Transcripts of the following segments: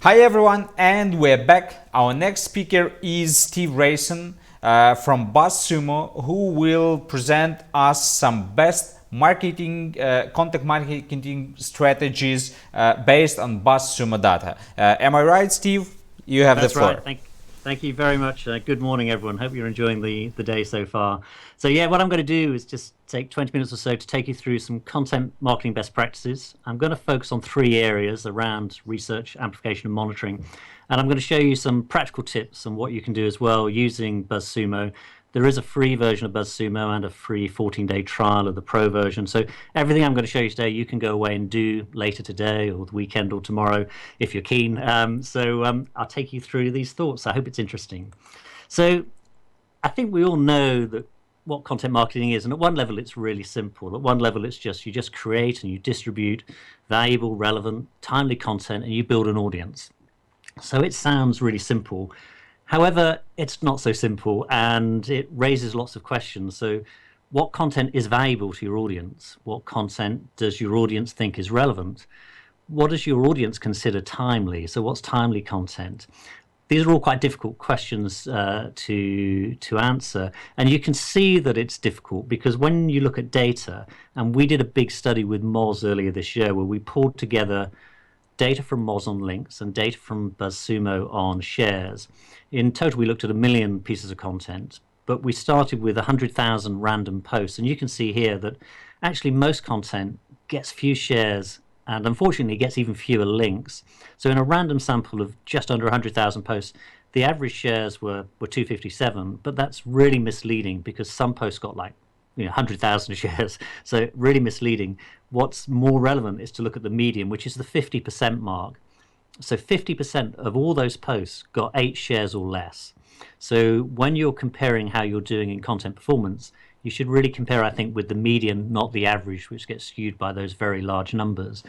Hi everyone, and we're back. Our next speaker is Steve Rayson from BuzzSumo, who will present us some best marketing, content marketing strategies based on BuzzSumo data. Am I right, Steve? You have the floor. That's right. Thank you very much. Good morning, everyone. Hope you're enjoying the day so far. So yeah, what I'm going to do is just take 20 minutes or so to take you through some content marketing best practices. I'm going to focus on three areas around research, amplification, and monitoring. And I'm going to show you some practical tips on what you can do as well using BuzzSumo. There is a free version of BuzzSumo and a free 14-day trial of the pro version. So everything I'm going to show you today, you can go away and do later today or the weekend or tomorrow if you're keen. I'll take you through these thoughts. I hope it's interesting. So I think we all know that what content marketing is, and at one level it's really simple. At one level it's just you just create and you distribute valuable, relevant, timely content and you build an audience. So it sounds really simple. However, it's not so simple and it raises lots of questions. So what content is valuable to your audience? What content does your audience think is relevant? What does your audience consider timely? So what's timely content? These are all quite difficult questions to answer. And you can see that it's difficult because when you look at data, and we did a big study with Moz earlier this year where we pulled together data from Moz on links and data from BuzzSumo on shares. In total, we looked at 1 million pieces of content, but we started with 100,000 random posts. And you can see here that actually most content gets few shares and unfortunately gets even fewer links. So in a random sample of just under 100,000 posts, the average shares were 257, but that's really misleading because some posts got like 100,000 shares. So really misleading. What's more relevant is to look at the median, which is the 50% mark. So 50% of all those posts got 8 shares or less. So when you're comparing how you're doing in content performance, you should really compare, I think, with the median, not the average, which gets skewed by those very large numbers.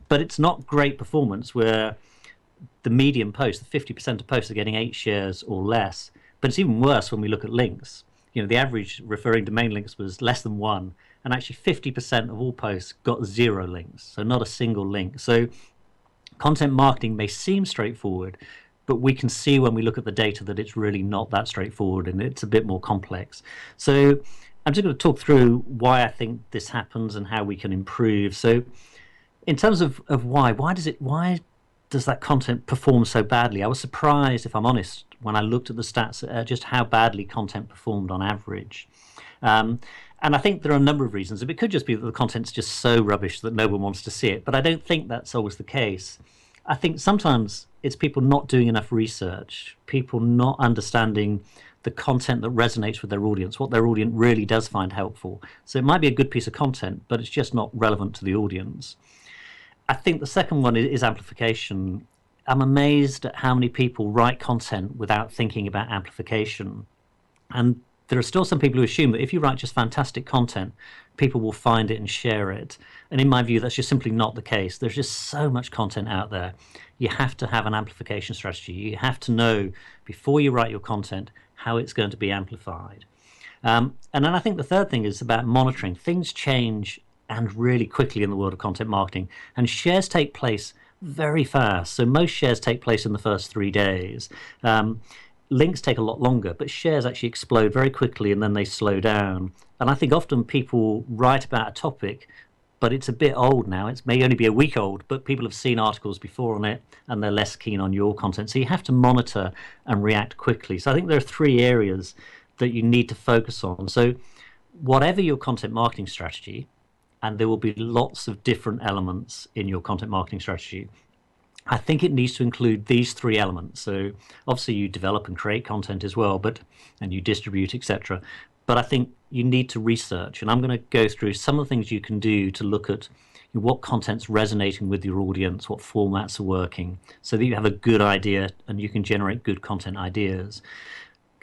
But it's not great performance where the median post, the 50% of posts are getting 8 shares or less. But it's even worse when we look at links. The average referring domain links was less than 1, and actually 50% of all posts got 0 links, so not a single link. So content marketing may seem straightforward, but we can see when we look at the data that it's really not that straightforward and it's a bit more complex. So I'm just going to talk through why I think this happens and how we can improve. So in terms of why does that content perform so badly? I was surprised, if I'm honest, when I looked at the stats at just how badly content performed on average. And I think there are a number of reasons. It could just be that the content's just so rubbish that no one wants to see it, but I don't think that's always the case. I think sometimes it's people not doing enough research, people not understanding the content that resonates with their audience, what their audience really does find helpful. So it might be a good piece of content, but it's just not relevant to the audience. I think the second one is amplification. I'm amazed at how many people write content without thinking about amplification. And there are still some people who assume that if you write just fantastic content, people will find it and share it. And in my view, that's just simply not the case. There's just so much content out there. You have to have an amplification strategy. You have to know before you write your content how it's going to be amplified. And then I think the third thing is about monitoring. Things change and really quickly in the world of content marketing, and shares take place very fast. So most shares take place in the first 3 days. Links take a lot longer, but shares actually explode very quickly and then they slow down. And I think often people write about a topic, but it's a bit old now. It may only be a week old, but people have seen articles before on it and they're less keen on your content. So you have to monitor and react quickly. So I think there are 3 areas that you need to focus on. So whatever your content marketing strategy, and there will be lots of different elements in your content marketing strategy, I think it needs to include these 3 elements. So obviously you develop and create content as well, and you distribute, etc. But I think you need to research, and I'm going to go through some of the things you can do to look at what content's resonating with your audience, what formats are working, so that you have a good idea and you can generate good content ideas.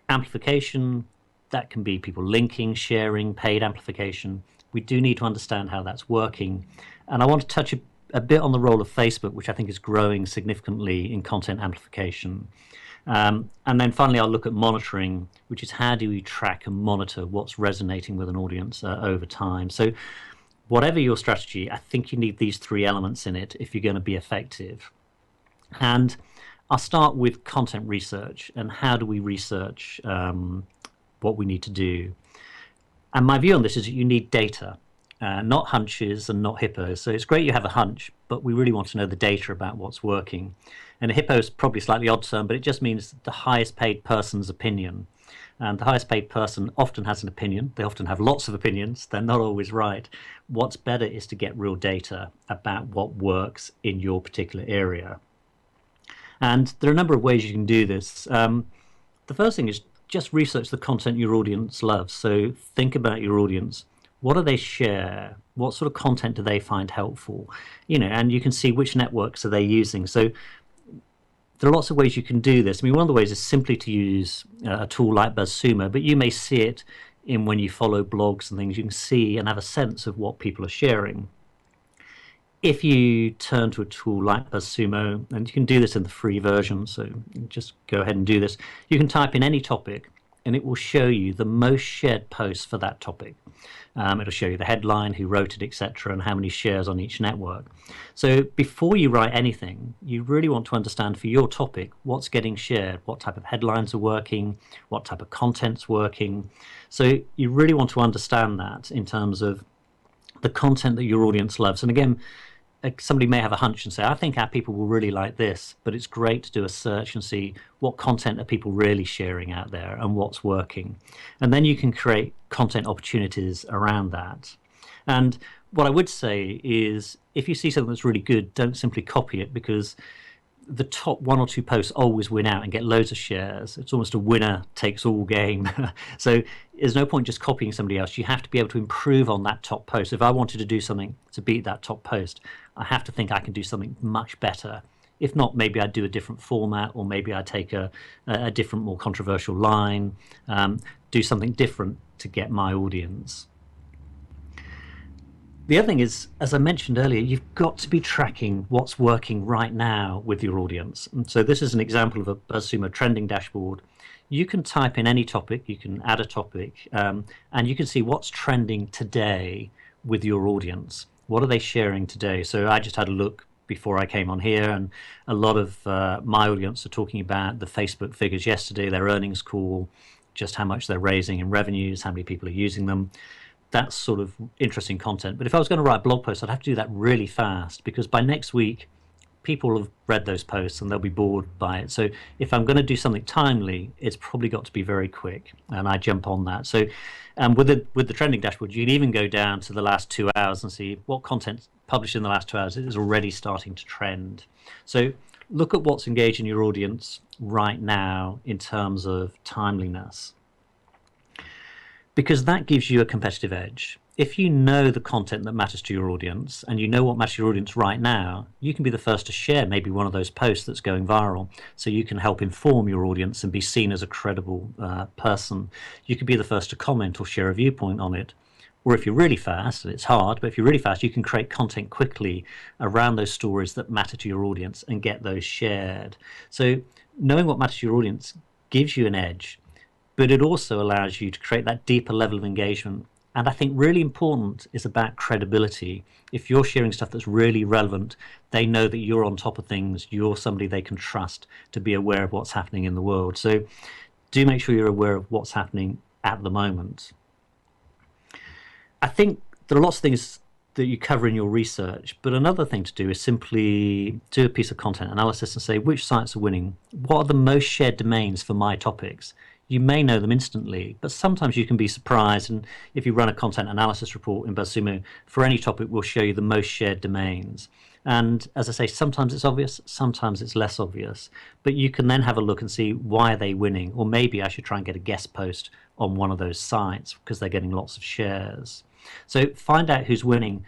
Amplification, that can be people linking, sharing, paid amplification. We do need to understand how that's working. And I want to touch a bit on the role of Facebook, which I think is growing significantly in content amplification. And then finally, I'll look at monitoring, which is how do we track and monitor what's resonating with an audience over time. So whatever your strategy, I think you need these 3 elements in it if you're going to be effective. And I'll start with content research and how do we research what we need to do. And my view on this is that you need data, not hunches and not hippos. So it's great you have a hunch, but we really want to know the data about what's working. And a hippo is probably a slightly odd term, but it just means the highest paid person's opinion. And the highest paid person often has an opinion. They often have lots of opinions. They're not always right. What's better is to get real data about what works in your particular area. And there are a number of ways you can do this. The first thing is just research the content your audience loves. So think about your audience. What do they share? What sort of content do they find helpful? And you can see which networks are they using. So there are lots of ways you can do this. I mean, one of the ways is simply to use a tool like BuzzSumo, but you may see it in when you follow blogs and things. You can see and have a sense of what people are sharing. If you turn to a tool like BuzzSumo, and you can do this in the free version, so just go ahead and do this, you can type in any topic and it will show you the most shared posts for that topic. It'll show you the headline, who wrote it, etc., and how many shares on each network. So before you write anything, you really want to understand for your topic what's getting shared, what type of headlines are working, what type of content's working. So you really want to understand that in terms of the content that your audience loves. And again, somebody may have a hunch and say, I think our people will really like this, but it's great to do a search and see what content are people really sharing out there and what's working. And then you can create content opportunities around that. And what I would say is, if you see something that's really good, don't simply copy it, because the top one or two posts always win out and get loads of shares. It's almost a winner takes all game. So there's no point just copying somebody else. You have to be able to improve on that top post. If I wanted to do something to beat that top post, I have to think I can do something much better. If not, maybe I'd do a different format, or maybe I'd take a different, more controversial line, do something different to get my audience. The other thing is, as I mentioned earlier, you've got to be tracking what's working right now with your audience. And so this is an example of a BuzzSumo trending dashboard. You can type in any topic, you can add a topic, and you can see what's trending today with your audience. What are they sharing today? So I just had a look before I came on here, and a lot of my audience are talking about the Facebook figures yesterday, their earnings call, just how much they're raising in revenues, how many people are using them. That's sort of interesting content. But if I was going to write a blog post, I'd have to do that really fast, because by next week, people have read those posts and they'll be bored by it. So if I'm going to do something timely, it's probably got to be very quick, and I jump on that. So with the trending dashboard, you can even go down to the last 2 hours and see what content published in the last 2 hours is already starting to trend. So look at what's engaging your audience right now in terms of timeliness, because that gives you a competitive edge. If you know the content that matters to your audience, and you know what matters to your audience right now, you can be the first to share maybe one of those posts that's going viral, so you can help inform your audience and be seen as a credible person. You could be the first to comment or share a viewpoint on it. Or if you're really fast, and it's hard, but if you're really fast, you can create content quickly around those stories that matter to your audience and get those shared. So knowing what matters to your audience gives you an edge, but it also allows you to create that deeper level of engagement. And I think really important is about credibility. If you're sharing stuff that's really relevant, they know that you're on top of things, you're somebody they can trust to be aware of what's happening in the world. So do make sure you're aware of what's happening at the moment. I think there are lots of things that you cover in your research, but another thing to do is simply do a piece of content analysis and say, which sites are winning? What are the most shared domains for my topics? You may know them instantly, but sometimes you can be surprised. And if you run a content analysis report in BuzzSumo, for any topic, we'll show you the most shared domains. And as I say, sometimes it's obvious, sometimes it's less obvious. But you can then have a look and see, why are they winning? Or maybe I should try and get a guest post on one of those sites because they're getting lots of shares. So find out who's winning.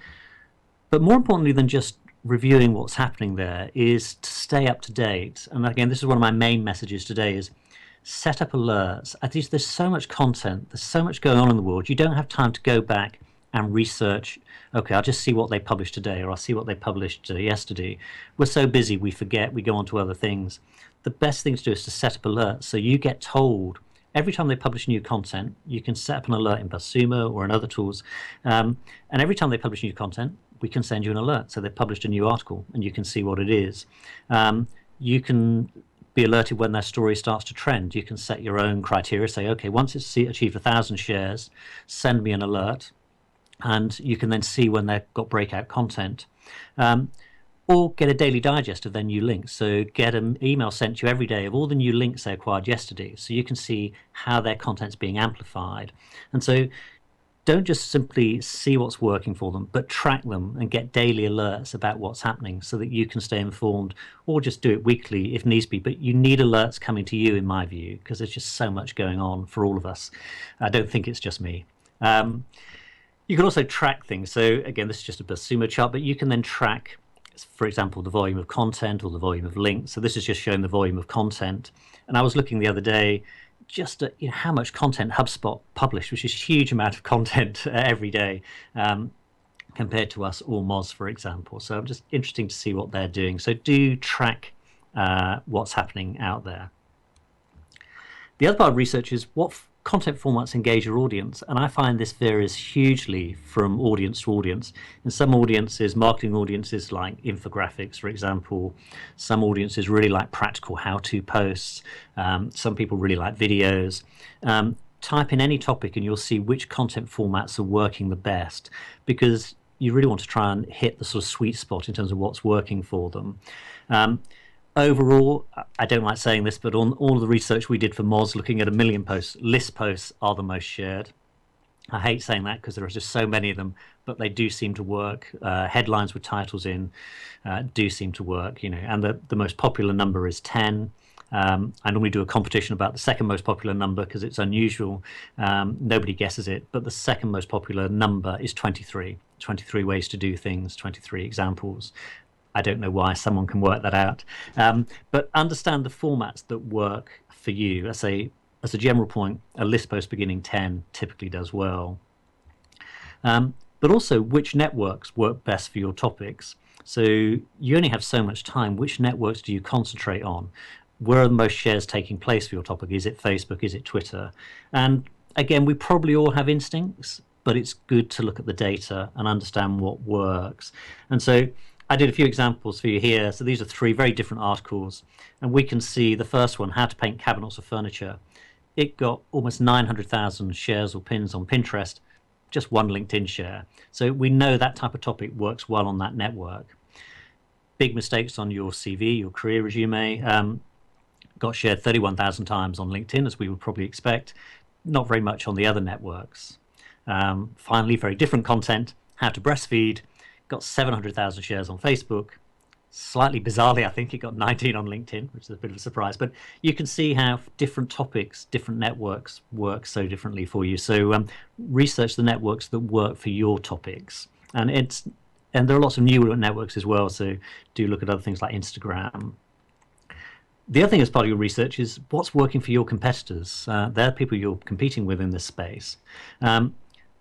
But more importantly than just reviewing what's happening there is to stay up to date. And again, this is one of my main messages today, is set up alerts. There's so much content, there's so much going on in the world, you don't have time to go back and research, okay, I'll just see what they published today, or I'll see what they published yesterday. We're so busy, we forget, we go on to other things. The best thing to do is to set up alerts, so you get told every time they publish new content. You can set up an alert in BuzzSumo or in other tools, and every time they publish new content, we can send you an alert. So they published a new article, and you can see what it is. you can be alerted when their story starts to trend. You can set your own criteria, say, okay, once it's achieved 1,000 shares, send me an alert, and you can then see when they've got breakout content. Or get a daily digest of their new links. So get an email sent to you every day of all the new links they acquired yesterday, so you can see how their content's being amplified. And so don't just simply see what's working for them, but track them and get daily alerts about what's happening so that you can stay informed, or just do it weekly if needs be. But you need alerts coming to you, in my view, because there's just so much going on for all of us. I don't think it's just me. You can also track things. So again, this is just a BuzzSumo chart, but you can then track, for example, the volume of content or the volume of links. So this is just showing the volume of content. And I was looking the other day just at how much content HubSpot published, which is a huge amount of content every day, compared to us or Moz, for example. So I'm just interesting to see what they're doing. So do track what's happening out there. The other part of research is what content formats engage your audience, and I find this varies hugely from audience to audience. In some audiences, marketing audiences, like infographics, for example, some audiences really like practical how-to posts, some people really like videos. Type in any topic and you'll see which content formats are working the best, because you really want to try and hit the sort of sweet spot in terms of what's working for them. Overall, I don't like saying this, but on all of the research we did for Moz, looking at 1 million posts, list posts are the most shared. I hate saying that because there are just so many of them, but they do seem to work. Headlines with titles in do seem to work, and the most popular number is 10. I normally do a competition about the second most popular number because it's unusual. Nobody guesses it, but the second most popular number is 23. 23 ways to do things, 23 examples. I don't know why, someone can work that out. But understand the formats that work for you. As a general point, a list post beginning 10 typically does well. But also which networks work best for your topics. So you only have so much time. Which networks do you concentrate on? Where are the most shares taking place for your topic? Is it Facebook? Is it Twitter? And again, we probably all have instincts, but it's good to look at the data and understand what works. And so I did a few examples for you here. So these are 3 very different articles, and we can see the first one, how to paint cabinets or furniture. It got almost 900,000 shares or pins on Pinterest, just one LinkedIn share. So we know that type of topic works well on that network. Big mistakes on your CV, your career resume, got shared 31,000 times on LinkedIn, as we would probably expect, not very much on the other networks. Finally, very different content, how to breastfeed, got 700,000 shares on Facebook. Slightly bizarrely, I think it got 19 on LinkedIn, which is a bit of a surprise. But you can see how different topics, different networks work so differently for you. So research the networks that work for your topics. And there are lots of new networks as well, so do look at other things like Instagram. The other thing as part of your research is what's working for your competitors. They're people you're competing with in this space.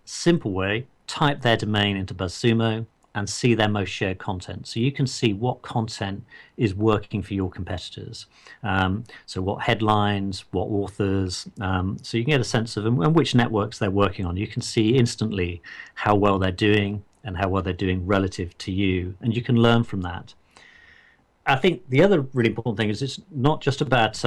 Simple way, type their domain into BuzzSumo and see their most shared content. So you can see what content is working for your competitors. So what headlines, what authors, so you can get a sense of and which networks they're working on. You can see instantly how well they're doing and how well they're doing relative to you, and you can learn from that. I think the other really important thing is it's not just about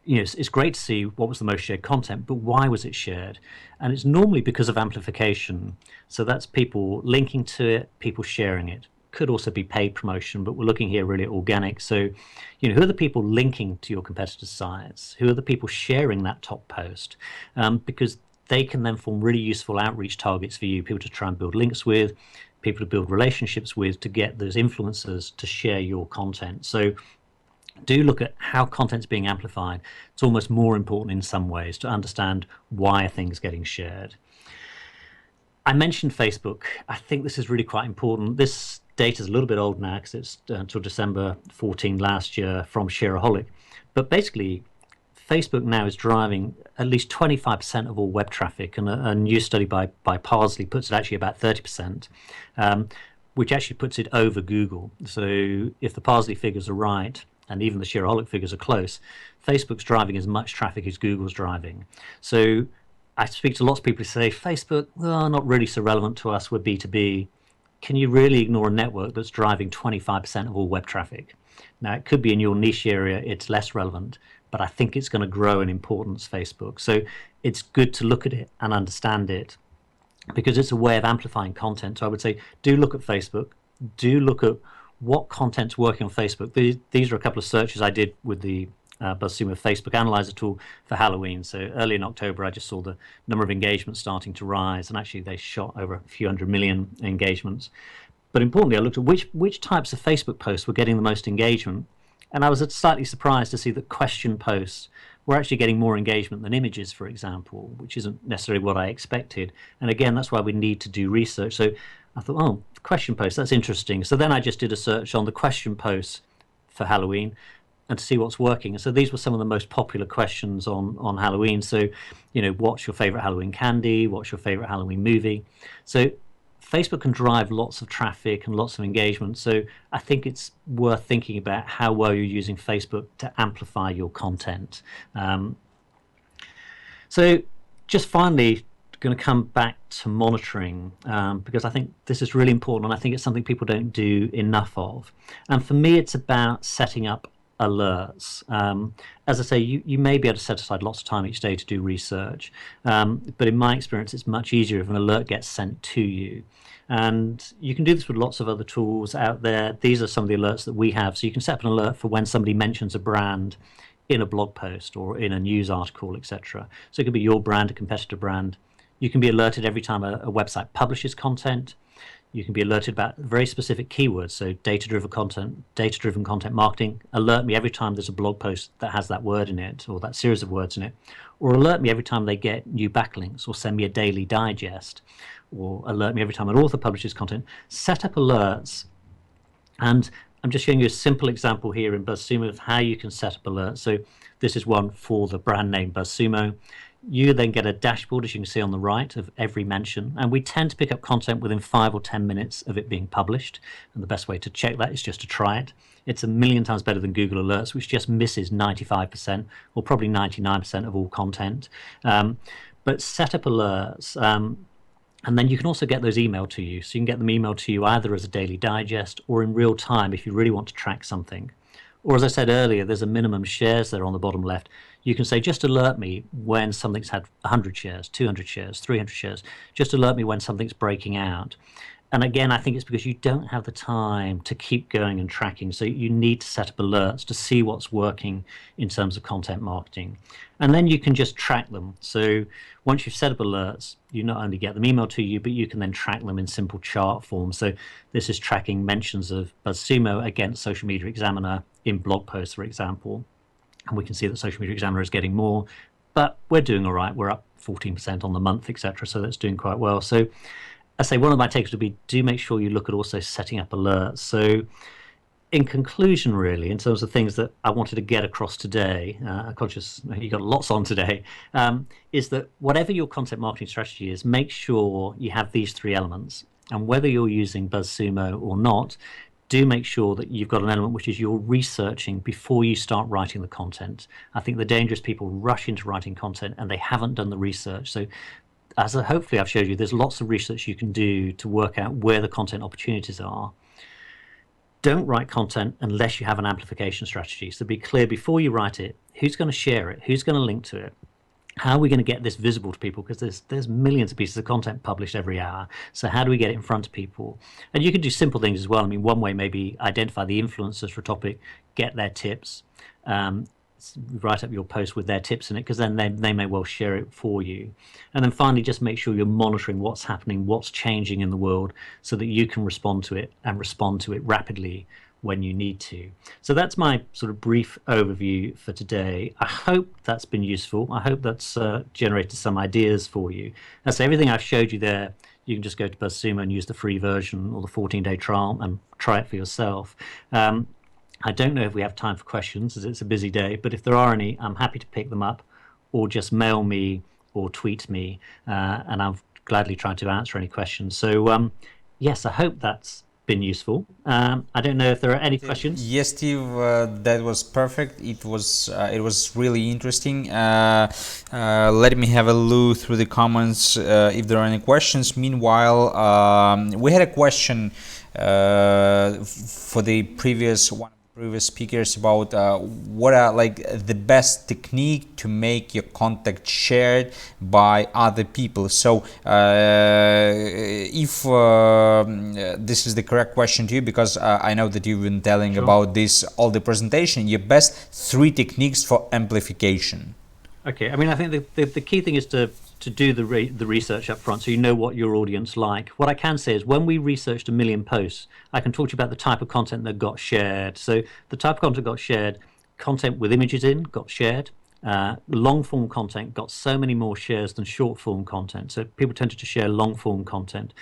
it's great to see what was the most shared content, but why was it shared? And it's normally because of amplification. So that's people linking to it, people sharing it. Could also be paid promotion, but we're looking here really at organic. So, who are the people linking to your competitors' sites? Who are the people sharing that top post? Because they can then form really useful outreach targets for you, people to try and build links with, people to build relationships with, to get those influencers to share your content. So do look at how content's being amplified. It's almost more important in some ways to understand why are things getting shared. I mentioned Facebook. I think this is really quite important. This data is a little bit old now because it's until December 14 last year from Shareaholic. But basically, Facebook now is driving at least 25% of all web traffic, and a new study by Parsley puts it actually about 30%, which actually puts it over Google. So if the Parsley figures are right, and even the Shareaholic figures are close, Facebook's driving as much traffic as Google's driving. So I speak to lots of people who say, Facebook, not really so relevant to us, we're B2B. Can you really ignore a network that's driving 25% of all web traffic? Now, it could be in your niche area, it's less relevant, but I think it's going to grow in importance, Facebook. So it's good to look at it and understand it because it's a way of amplifying content. So I would say, do look at Facebook, do look at what content's working on Facebook. These are a couple of searches I did with the BuzzSumo Facebook Analyzer tool for Halloween. So early in October, I just saw the number of engagements starting to rise, and actually they shot over a few 100 million engagements. But importantly, I looked at which types of Facebook posts were getting the most engagement, and I was slightly surprised to see that question posts were actually getting more engagement than images, for example, which isn't necessarily what I expected. And again, that's why we need to do research. So I thought, oh, question posts, that's interesting. So then I just did a search on the question posts for Halloween and to see what's working. And so these were some of the most popular questions on Halloween. So, what's your favorite Halloween candy? What's your favorite Halloween movie? So Facebook can drive lots of traffic and lots of engagement. So I think it's worth thinking about how well you're using Facebook to amplify your content. So just finally, going to come back to monitoring because I think this is really important, and I think it's something people don't do enough of. And for me, it's about setting up alerts. As I say, you may be able to set aside lots of time each day to do research, but in my experience, it's much easier if an alert gets sent to you. And you can do this with lots of other tools out there. These are some of the alerts that we have. So you can set up an alert for when somebody mentions a brand in a blog post or in a news article, etc. So it could be your brand, a competitor brand. You can be alerted every time a website publishes content. You can be alerted about very specific keywords, so data-driven content marketing. Alert me every time there's a blog post that has that word in it or that series of words in it. Or alert me every time they get new backlinks, or send me a daily digest, or alert me every time an author publishes content. Set up alerts. And I'm just showing you a simple example here in BuzzSumo of how you can set up alerts. So this is one for the brand name BuzzSumo. You then get a dashboard, as you can see on the right, of every mention. And we tend to pick up content within 5 or 10 minutes of it being published. And the best way to check that is just to try it. It's a million times better than Google Alerts, which just misses 95% or probably 99% of all content. But set up alerts. And then you can also get those emailed to you. So you can get them emailed to you either as a daily digest or in real time if you really want to track something. Or as I said earlier, there's a minimum shares there on the bottom left. You can say, just alert me when something's had 100 shares, 200 shares, 300 shares. Just alert me when something's breaking out. And again, I think it's because you don't have the time to keep going and tracking. So you need to set up alerts to see what's working in terms of content marketing. And then you can just track them. So once you've set up alerts, you not only get them emailed to you, but you can then track them in simple chart form. So this is tracking mentions of BuzzSumo against Social Media Examiner in blog posts, for example. And we can see that Social Media Examiner is getting more, but we're doing all right. We're up 14% on the month, etc. So that's doing quite well. So I say one of my takes would be, do make sure you look at also setting up alerts. So in conclusion, really, in terms of things that I wanted to get across today, conscious you got lots on today, is that whatever your content marketing strategy is, make sure you have these 3 elements. And whether you're using BuzzSumo or not, do make sure that you've got an element which is you're researching before you start writing the content. I think the danger is people rush into writing content and they haven't done the research. So as hopefully I've showed you, there's lots of research you can do to work out where the content opportunities are. Don't write content unless you have an amplification strategy. So be clear before you write it, who's going to share it, who's going to link to it, how are we going to get this visible to people? Because there's millions of pieces of content published every hour. So how do we get it in front of people? And you can do simple things as well. I mean, one way may be identify the influencers for a topic, get their tips, write up your post with their tips in it, because then they may well share it for you. And then finally, just make sure you're monitoring what's happening, what's changing in the world, so that you can respond to it and respond to it rapidly when you need to. So that's my sort of brief overview for today. I hope that's been useful. I hope that's generated some ideas for you. That's everything I've showed you there. You can just go to BuzzSumo and use the free version or the 14-day trial and try it for yourself. I don't know if we have time for questions, as it's a busy day, but if there are any, I'm happy to pick them up, or just mail me or tweet me, and I'll gladly try to answer any questions. So yes, I hope that's been useful. I don't know if there are any questions. Yes, Steve, that was perfect. It was really interesting. Let me have a look through the comments if there are any questions. Meanwhile, we had a question for the previous one. previous speakers about what are like the best technique to make your contact shared by other people. So if this is the correct question to you, because I know that you've been telling about this all the presentation, your best 3 techniques for amplification. Okay, I mean, I think the key thing is to do the research up front, so you know what your audience like. What I can say is when we researched 1 million posts, I can talk to you about the type of content that got shared. So the type of content got shared, content with images in got shared. Long form content got so many more shares than short form content. So people tended to share long form content.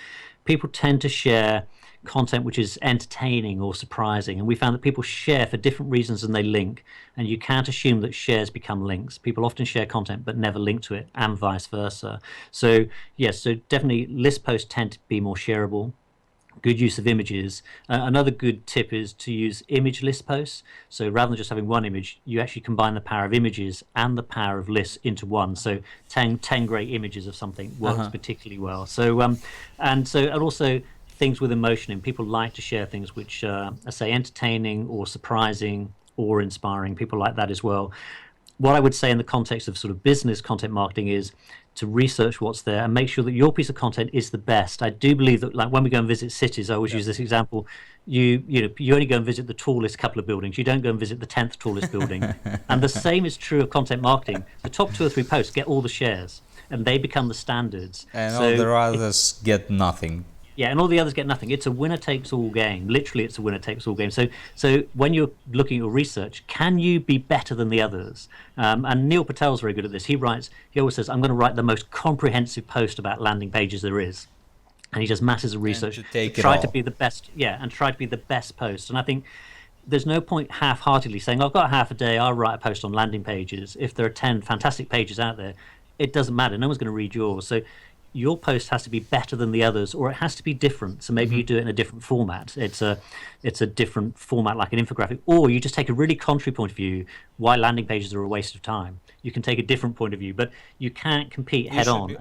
People tend to share content which is entertaining or surprising, and we found that people share for different reasons than they link, and you can't assume that shares become links. People often share content but never link to it, and vice versa. So yes, so definitely list posts tend to be more shareable. Good use of images. Another good tip is to use image list posts. So rather than just having one image, you actually combine the power of images and the power of lists into one. So 10 great images of something works particularly well. So and also things with emotion in. People like to share things which are, say, entertaining or surprising or inspiring. People like that as well. What I would say in the context of sort of business content marketing is to research what's there and make sure that your piece of content is the best. I do believe that, like when we go and visit cities, I always use this example. You only go and visit the tallest couple of buildings. You don't go and visit the 10th tallest building. And the same is true of content marketing. The top 2 or 3 posts get all the shares, and they become the standards. And all the others get nothing. Yeah, and all the others get nothing. It's a winner-takes-all game. Literally, it's a winner-takes-all game. So when you're looking at your research, can you be better than the others? And Neil Patel's very good at this. He always says, I'm going to write the most comprehensive post about landing pages there is. And he does masses of research to try to be the best. Yeah, and try to be the best post. And I think there's no point half-heartedly saying, I've got half a day, I'll write a post on landing pages. If there are 10 fantastic pages out there, it doesn't matter. No one's going to read yours. So your post has to be better than the others, or it has to be different. So maybe you do it in a different format. It's a different format, like an infographic, or you just take a really contrary point of view. Why landing pages are a waste of time. You can take a different point of view, but you can't compete head on.